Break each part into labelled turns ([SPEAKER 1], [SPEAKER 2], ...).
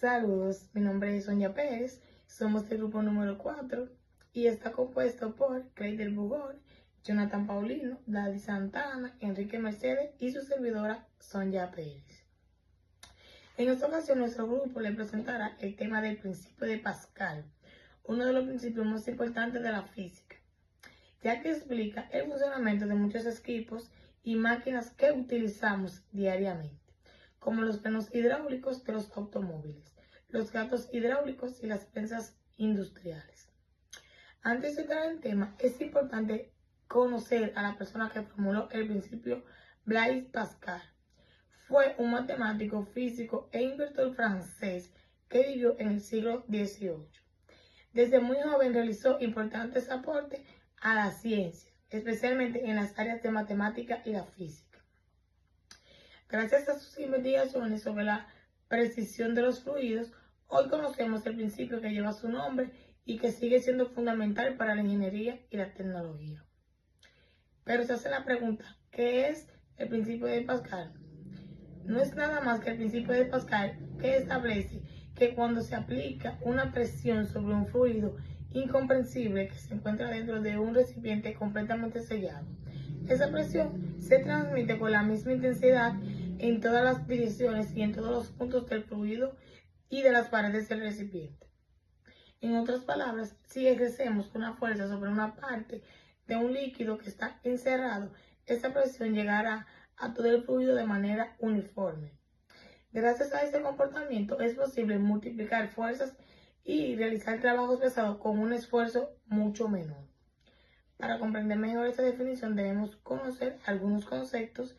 [SPEAKER 1] Saludos, mi nombre es Sonia Pérez, somos del grupo número 4 y está compuesto por Cleider Bugor, Jonathan Paulino, Daddy Santana, Enrique Mercedes y su servidora Sonia Pérez. En esta ocasión nuestro grupo le presentará el tema del principio de Pascal, uno de los principios más importantes de la física, ya que explica el funcionamiento de muchos equipos y máquinas que utilizamos diariamente, como los frenos hidráulicos de los automóviles, los gatos hidráulicos y las prensas industriales. Antes de entrar en tema, es importante conocer a la persona que formuló el principio Blaise Pascal. Fue un matemático, físico e inventor francés que vivió en el siglo XVIII. Desde muy joven realizó importantes aportes a la ciencia, especialmente en las áreas de matemática y la física. Gracias a sus investigaciones sobre la precisión de los fluidos, hoy conocemos el principio que lleva su nombre y que sigue siendo fundamental para la ingeniería y la tecnología. Pero se hace la pregunta, ¿qué es el principio de Pascal? No es nada más que el principio de Pascal que establece que cuando se aplica una presión sobre un fluido incomprensible que se encuentra dentro de un recipiente completamente sellado, esa presión se transmite con la misma intensidad en todas las direcciones y en todos los puntos del fluido y de las paredes del recipiente. En otras palabras, si ejercemos una fuerza sobre una parte de un líquido que está encerrado, esa presión llegará a todo el fluido de manera uniforme. Gracias a este comportamiento es posible multiplicar fuerzas y realizar trabajos pesados con un esfuerzo mucho menor. Para comprender mejor esta definición debemos conocer algunos conceptos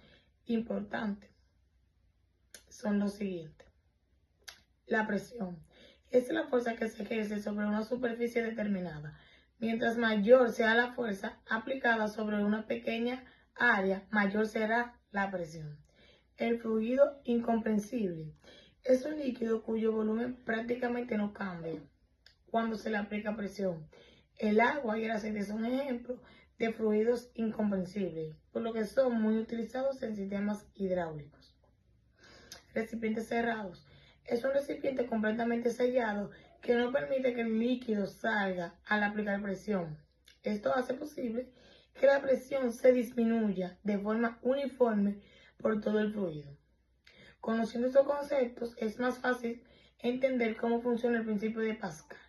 [SPEAKER 1] importantes. Son los siguientes. La presión es la fuerza que se ejerce sobre una superficie determinada. Mientras mayor sea la fuerza aplicada sobre una pequeña área, mayor será la presión. El fluido incomprensible es un líquido cuyo volumen prácticamente no cambia cuando se le aplica presión. El agua y el aceite son ejemplos de fluidos incomprensibles, por lo que son muy utilizados en sistemas hidráulicos. Recipientes cerrados. Es un recipiente completamente sellado que no permite que el líquido salga al aplicar presión. Esto hace posible que la presión se disminuya de forma uniforme por todo el fluido. Conociendo estos conceptos, es más fácil entender cómo funciona el principio de Pascal.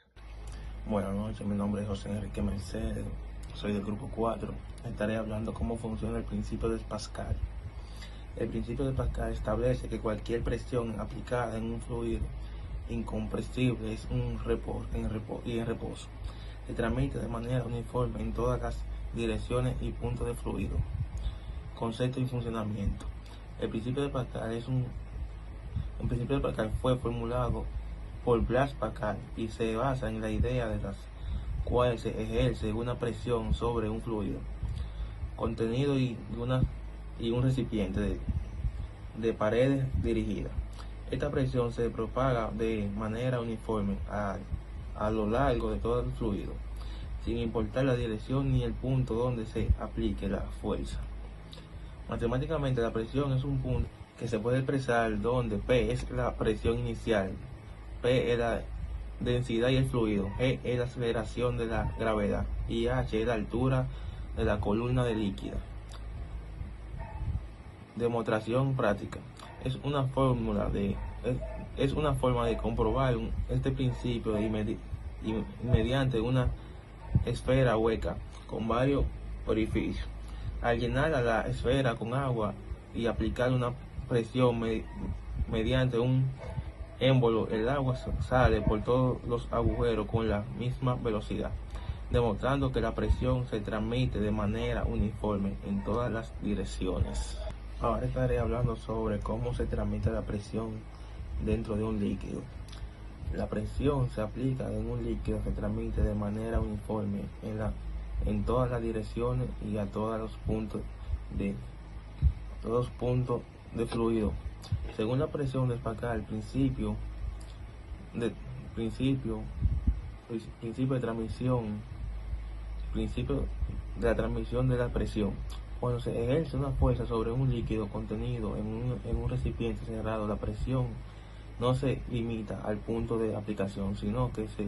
[SPEAKER 2] Buenas noches, mi nombre es José Enrique Mercedes, soy del grupo 4. Estaré hablando cómo funciona el principio de Pascal. El principio de Pascal establece que cualquier presión aplicada en un fluido incompresible es en reposo. Se transmite de manera uniforme en todas las direcciones y puntos del fluido. Concepto y funcionamiento. El principio de Pascal fue formulado por Blaise Pascal y se basa en la idea de las cuales se ejerce una presión sobre un fluido contenido y un recipiente de paredes dirigidas. Esta presión se propaga de manera uniforme a lo largo de todo el fluido, sin importar la dirección ni el punto donde se aplique la fuerza. Matemáticamente, la presión es un punto que se puede expresar donde P es la presión inicial, P es la densidad y el fluido, G es la aceleración de la gravedad y H es la altura de la columna de líquida. Demostración práctica. Es una forma de comprobar este principio mediante una esfera hueca con varios orificios. Al llenar a la esfera con agua y aplicar una presión mediante un émbolo, el agua sale por todos los agujeros con la misma velocidad, demostrando que la presión se transmite de manera uniforme en todas las direcciones. Ahora estaré hablando sobre cómo se transmite la presión dentro de un líquido. La presión se aplica en un líquido que transmite de manera uniforme en todas las direcciones y a todos los puntos de fluido. Según la presión de Pascal, el principio de la transmisión de la presión. Cuando se ejerce una fuerza sobre un líquido contenido en un recipiente cerrado, la presión no se limita al punto de aplicación, sino que se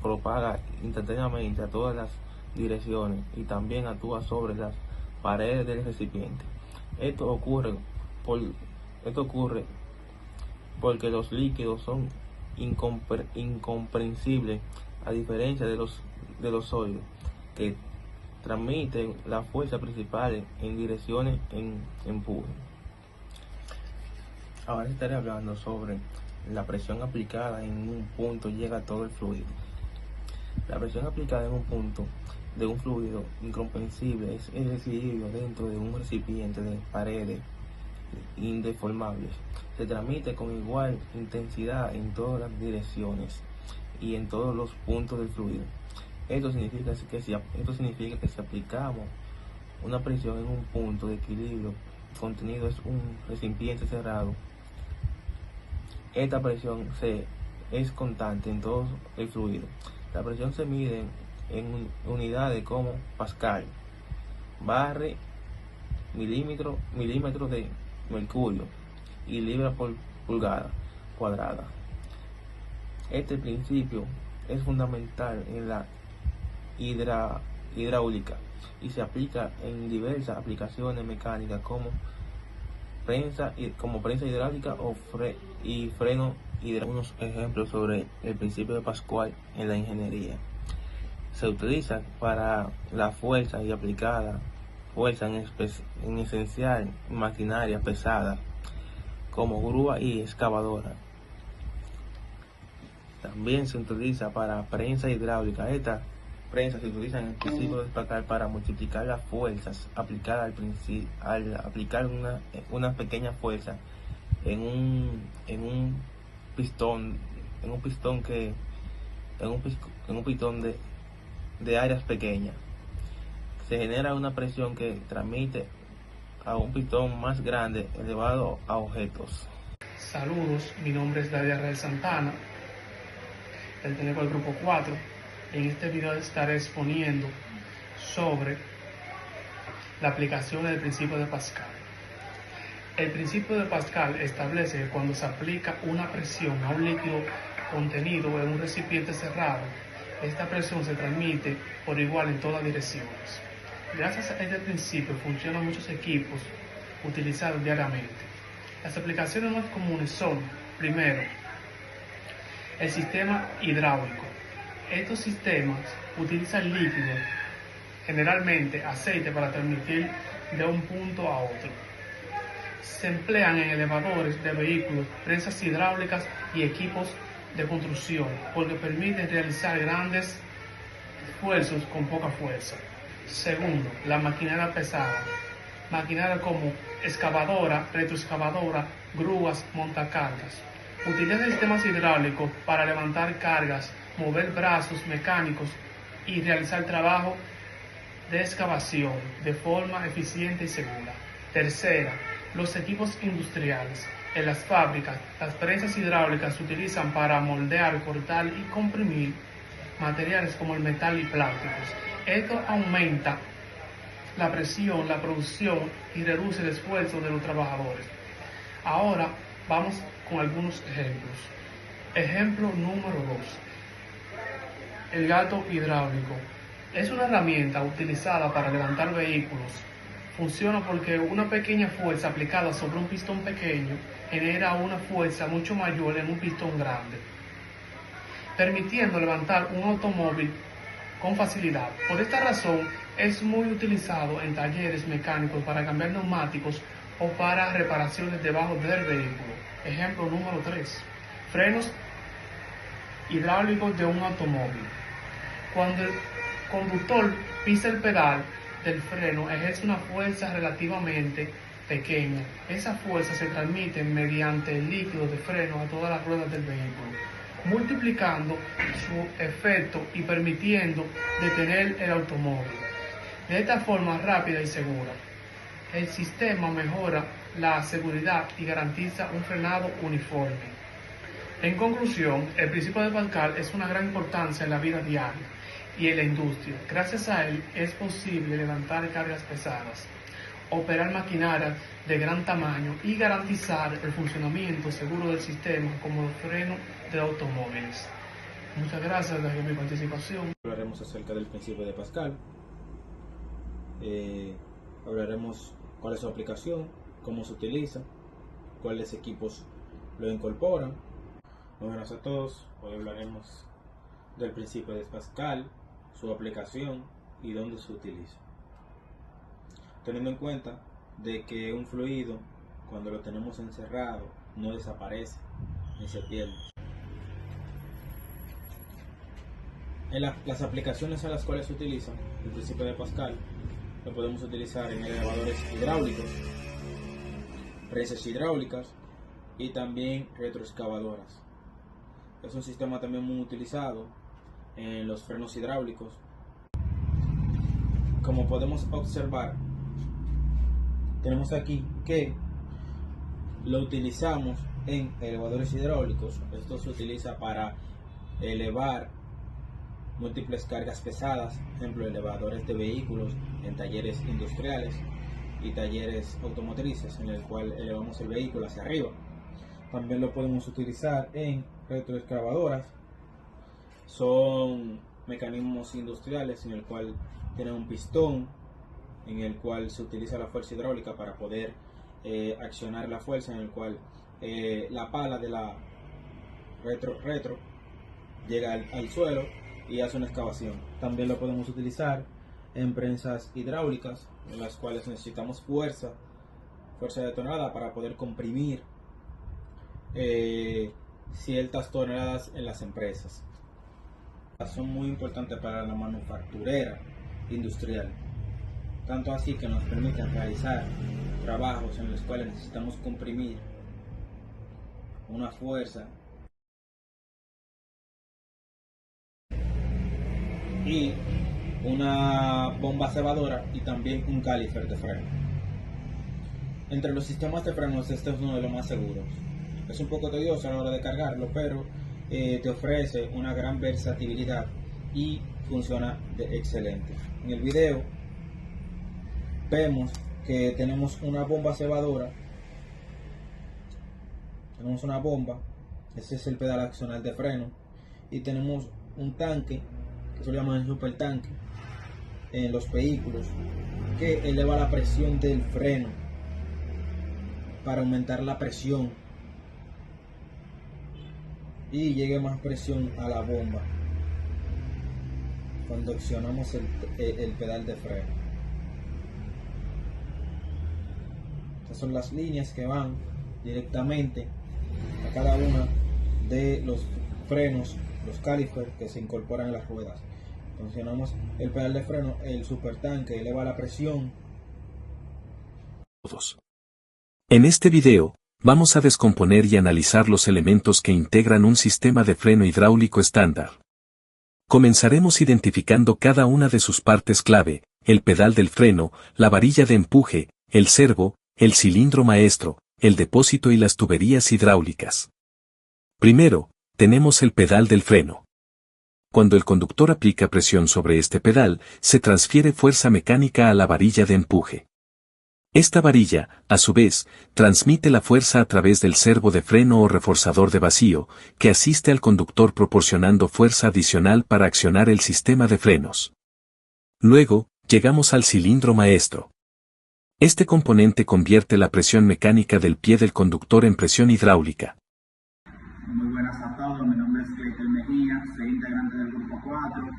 [SPEAKER 2] propaga instantáneamente a todas las direcciones y también actúa sobre las paredes del recipiente. Esto ocurre porque los líquidos son incomprensibles, a diferencia de los sólidos, que transmiten la fuerza principal en direcciones en empuje. Ahora estaré hablando sobre la presión aplicada en un punto llega a todo el fluido. La presión aplicada en un punto de un fluido incomprensible es el equilibrio dentro de un recipiente de paredes indeformables. Se transmite con igual intensidad en todas las direcciones y en todos los puntos del fluido. Esto significa que si aplicamos una presión en un punto de equilibrio contenido es un recipiente cerrado, esta presión es constante en todo el fluido. La presión se mide en unidades como pascal, bar, milímetro de mercurio y libra por pulgada cuadrada. Este principio es fundamental en la hidráulica y se aplica en diversas aplicaciones mecánicas como prensa hidráulica y freno hidráulico. Unos ejemplos sobre el principio de Pascal en la ingeniería. Se utiliza para la fuerza y aplicada fuerza en esencial maquinaria pesada como grúa y excavadora. También se utiliza para prensa hidráulica. Esta prensa se utiliza en el principio de Pascal para multiplicar las fuerzas aplicadas al aplicar una pequeña fuerza en un pistón de áreas pequeñas. Se genera una presión que transmite a un pistón más grande elevado a objetos.
[SPEAKER 3] Saludos, mi nombre es David Arrel Santana, pertenezco al grupo 4. En este video estaré exponiendo sobre la aplicación del principio de Pascal. El principio de Pascal establece que cuando se aplica una presión a un líquido contenido en un recipiente cerrado, esta presión se transmite por igual en todas direcciones. Gracias a este principio funcionan muchos equipos utilizados diariamente. Las aplicaciones más comunes son, primero, el sistema hidráulico. Estos sistemas utilizan líquido, generalmente aceite, para transmitir de un punto a otro. Se emplean en elevadores de vehículos, prensas hidráulicas y equipos de construcción, porque permiten realizar grandes esfuerzos con poca fuerza. Segundo, la maquinaria pesada. Maquinaria como excavadora, retroexcavadora, grúas, montacargas. Utilizan sistemas hidráulicos para levantar cargas, mover brazos mecánicos y realizar trabajo de excavación de forma eficiente y segura. Tercera, los equipos industriales. En las fábricas, las prensas hidráulicas se utilizan para moldear, cortar y comprimir materiales como el metal y plásticos. Esto aumenta la presión, la producción y reduce el esfuerzo de los trabajadores. Ahora vamos con algunos ejemplos. Ejemplo número 2. El gato hidráulico. Es una herramienta utilizada para levantar vehículos. Funciona porque una pequeña fuerza aplicada sobre un pistón pequeño genera una fuerza mucho mayor en un pistón grande, permitiendo levantar un automóvil con facilidad. Por esta razón es muy utilizado en talleres mecánicos para cambiar neumáticos o para reparaciones debajo del vehículo. Ejemplo número 3. Frenos hidráulicos de un automóvil. Cuando el conductor pisa el pedal del freno, ejerce una fuerza relativamente pequeña. Esa fuerza se transmite mediante el líquido de freno a todas las ruedas del vehículo, multiplicando su efecto y permitiendo detener el automóvil de esta forma rápida y segura. El sistema mejora la seguridad y garantiza un frenado uniforme. En conclusión, el principio de Pascal es una gran importancia en la vida diaria y en la industria. Gracias a él es posible levantar cargas pesadas, operar maquinaria de gran tamaño y garantizar el funcionamiento seguro del sistema como los frenos de automóviles. Muchas gracias por mi participación.
[SPEAKER 2] Hablaremos acerca del principio de Pascal. Hablaremos cuál es su aplicación, cómo se utiliza, cuáles equipos lo incorporan. Muy buenas a todos. Hoy hablaremos del principio de Pascal, su aplicación y dónde se utiliza. Teniendo en cuenta de que un fluido, cuando lo tenemos encerrado, no desaparece ni se pierde. Las aplicaciones a las cuales se utiliza el principio de Pascal lo podemos utilizar en elevadores hidráulicos, presas hidráulicas y también retroexcavadoras. Es un sistema también muy utilizado en los frenos hidráulicos. Como podemos observar, tenemos aquí que lo utilizamos en elevadores hidráulicos. Esto se utiliza para elevar múltiples cargas pesadas, por ejemplo elevadores de vehículos en talleres industriales y talleres automotrices, en el cual elevamos el vehículo hacia arriba. También lo podemos utilizar en retroexcavadoras. Son mecanismos industriales en el cual tienen un pistón en el cual se utiliza la fuerza hidráulica para poder accionar la fuerza, en el cual la pala de la retro llega al suelo y hace una excavación. También lo podemos utilizar en prensas hidráulicas, en las cuales necesitamos fuerza detonada para poder comprimir ciertas toneladas en las empresas. Son muy importantes para la manufacturera industrial, tanto así que nos permiten realizar trabajos en los cuales necesitamos comprimir una fuerza y una bomba cebadora y también un caliper de freno. Entre los sistemas de frenos este es uno de los más seguros. Es un poco tedioso a la hora de cargarlo, pero te ofrece una gran versatilidad y funciona excelente. En el video vemos que tenemos una bomba cebadora, tenemos una bomba, ese es el pedal accional de freno, y tenemos un tanque que se llama el super tanque en los vehículos, que eleva la presión del freno para aumentar la presión y llegue más presión a la bomba cuando accionamos el pedal de freno. Estas son las líneas que van directamente a cada una de los frenos, los calipers que se incorporan en las ruedas. Funcionamos el pedal de freno, el super tanque eleva la presión.
[SPEAKER 4] En este video, vamos a descomponer y analizar los elementos que integran un sistema de freno hidráulico estándar. Comenzaremos identificando cada una de sus partes clave: el pedal del freno, la varilla de empuje, el servo, el cilindro maestro, el depósito y las tuberías hidráulicas. Primero, tenemos el pedal del freno. Cuando el conductor aplica presión sobre este pedal, se transfiere fuerza mecánica a la varilla de empuje. Esta varilla, a su vez, transmite la fuerza a través del servo de freno o reforzador de vacío, que asiste al conductor proporcionando fuerza adicional para accionar el sistema de frenos. Luego, llegamos al cilindro maestro. Este componente convierte la presión mecánica del pie del conductor en presión hidráulica.
[SPEAKER 5] Muy buenas a todos, mi nombre es Clayton Mejía, soy integrante del grupo 4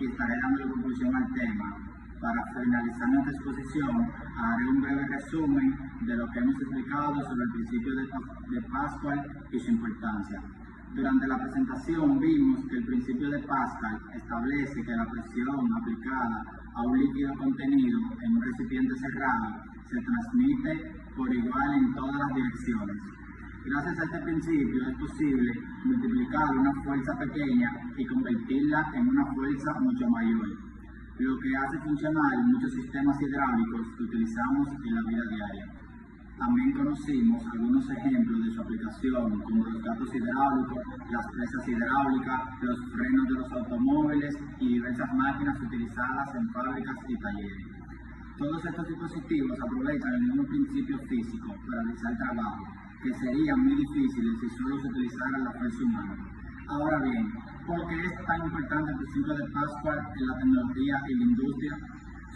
[SPEAKER 5] y estaré dando conclusión al tema. Para finalizar nuestra exposición, haré un breve resumen de lo que hemos explicado sobre el principio de Pascal y su importancia. Durante la presentación vimos que el principio de Pascal establece que la presión aplicada a un líquido contenido en un recipiente cerrado se transmite por igual en todas las direcciones. Gracias a este principio es posible multiplicar una fuerza pequeña y convertirla en una fuerza mucho mayor, lo que hace funcionar muchos sistemas hidráulicos que utilizamos en la vida diaria. También conocimos algunos ejemplos de su aplicación, como los gatos hidráulicos, las presas hidráulicas, los frenos de los automóviles y diversas máquinas utilizadas en fábricas y talleres. Todos estos dispositivos aprovechan el mismo principio físico para realizar trabajo, que sería muy difícil si solo se utilizara la fuerza humana. Ahora bien, ¿por qué es tan importante el principio de Pascal en la tecnología y la industria?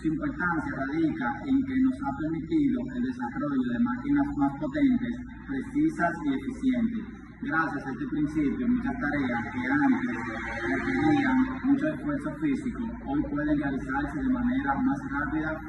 [SPEAKER 5] Su importancia radica en que nos ha permitido el desarrollo de máquinas más potentes, precisas y eficientes. Gracias a este principio, muchas tareas que antes requerían mucho esfuerzo físico, hoy pueden realizarse de manera más rápida,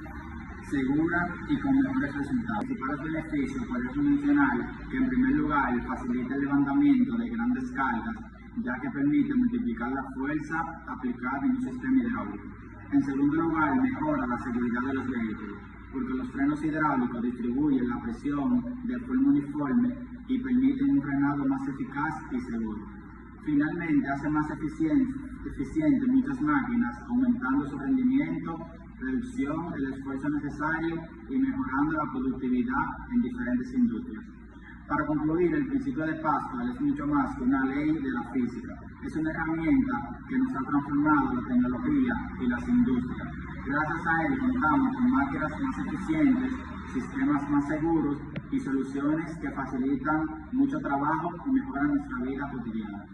[SPEAKER 5] segura y con mejores resultados. Los principales beneficios podemos mencionar que en primer lugar facilita el levantamiento de grandes cargas, ya que permite multiplicar la fuerza aplicada en un sistema hidráulico. En segundo lugar, mejora la seguridad de los vehículos, porque los frenos hidráulicos distribuyen la presión de forma uniforme y permiten un frenado más eficaz y seguro. Finalmente, hace más eficiente muchas máquinas, aumentando su rendimiento, reducción del esfuerzo necesario y mejorando la productividad en diferentes industrias. Para concluir, el principio de Pascal es mucho más que una ley de la física. Es una herramienta que nos ha transformado la tecnología y las industrias. Gracias a él contamos con máquinas más eficientes, sistemas más seguros y soluciones que facilitan mucho trabajo y mejoran nuestra vida cotidiana.